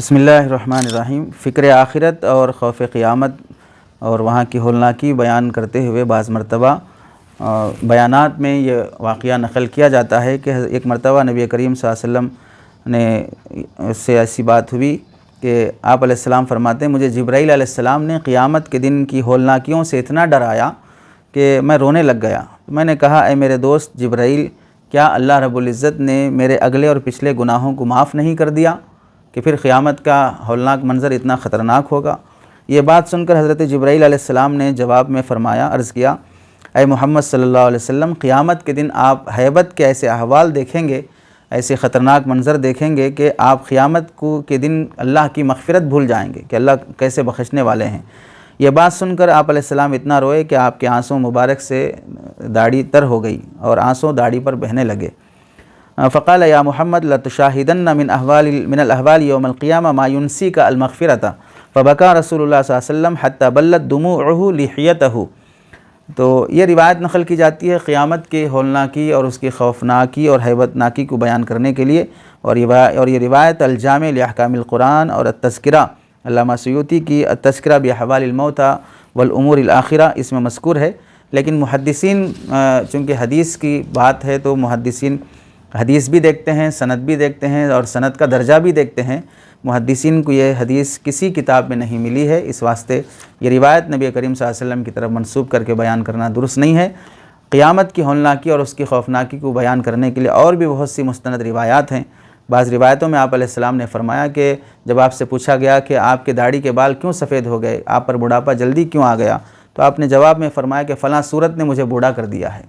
بسم اللہ الرحمن الرحیم۔ فکر آخرت اور خوف قیامت اور وہاں کی ہولناکی بیان کرتے ہوئے بعض مرتبہ بیانات میں یہ واقعہ نقل کیا جاتا ہے کہ ایک مرتبہ نبی کریم صلی اللہ علیہ وسلم نے سے ایسی بات ہوئی کہ آپ علیہ السلام فرماتے ہیں مجھے جبرائیل علیہ السلام نے قیامت کے دن کی ہولناکیوں سے اتنا ڈرایا کہ میں رونے لگ گیا۔ میں نے کہا اے میرے دوست جبرائیل، کیا اللہ رب العزت نے میرے اگلے اور پچھلے گناہوں کو معاف نہیں کر دیا کہ پھر قیامت کا ہولناک منظر اتنا خطرناک ہوگا؟ یہ بات سن کر حضرت جبرائیل علیہ السلام نے جواب میں فرمایا، عرض کیا اے محمد صلی اللہ علیہ وسلم، قیامت کے دن آپ ہیبت کے ایسے احوال دیکھیں گے، ایسے خطرناک منظر دیکھیں گے کہ آپ قیامت کے دن اللہ کی مغفرت بھول جائیں گے کہ اللہ کیسے بخشنے والے ہیں۔ یہ بات سن کر آپ علیہ السلام اتنا روئے کہ آپ کے آنسوں مبارک سے داڑھی تر ہو گئی اور آنسوں داڑھی پر بہنے لگے۔ فقال یا محمد لتشاہدن من الاحوال یوم القیامہ ما ینسیک المغفرۃ فبکا رسول اللہ صلی اللہ علیہ وسلم حتی بلت دموعہ لحیتہ۔ تو یہ روایت نقل کی جاتی ہے قیامت کے ہولناکی اور اس کی خوفناکی اور ہیبتناکی کو بیان کرنے کے لیے، اور یہ روایت الجامع لاحکام القرآن اور التذکرہ علامہ سیوطی کی التذکرہ باحوال الموتى والامور الاخرہ اس میں مذکور ہے۔ لیکن محدثین چونکہ حدیث کی بات ہے تو محدثین حدیث بھی دیکھتے ہیں، سند بھی دیکھتے ہیں اور سند کا درجہ بھی دیکھتے ہیں۔ محدثین کو یہ حدیث کسی کتاب میں نہیں ملی ہے، اس واسطے یہ روایت نبی کریم صلی اللہ علیہ وسلم کی طرف منسوب کر کے بیان کرنا درست نہیں ہے۔ قیامت کی ہولناکی اور اس کی خوفناکی کو بیان کرنے کے لیے اور بھی بہت سی مستند روایات ہیں۔ بعض روایتوں میں آپ علیہ السلام نے فرمایا کہ جب آپ سے پوچھا گیا کہ آپ کے داڑھی کے بال کیوں سفید ہو گئے، آپ پر بڑھاپا جلدی کیوں آ گیا، تو آپ نے جواب میں فرمایا کہ فلاں صورت نے مجھے بوڑھا کر دیا ہے۔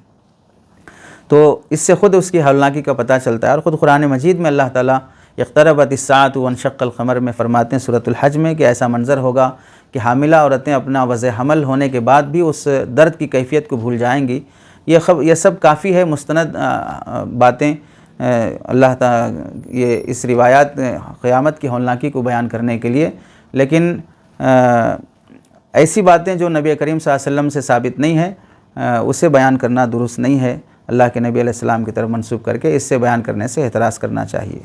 تو اس سے خود اس کی ہولناکی کا پتہ چلتا ہے، اور خود قرآن مجید میں اللہ تعالیٰ اقتربت الساعۃ وانشق القمر میں فرماتے ہیں سورۃ الحج میں کہ ایسا منظر ہوگا کہ حاملہ عورتیں اپنا وضع حمل ہونے کے بعد بھی اس درد کی کیفیت کو بھول جائیں گی۔ یہ سب کافی ہے مستند باتیں اللہ تعالیٰ یہ اس روایات قیامت کی ہولناکی کو بیان کرنے کے لیے، لیکن ایسی باتیں جو نبی کریم صلی اللہ علیہ وسلم سے ثابت نہیں ہیں اسے بیان کرنا درست نہیں ہے۔ اللہ کے نبی علیہ السلام کی طرف منسوب کر کے اس سے بیان کرنے سے احتراز کرنا چاہیے۔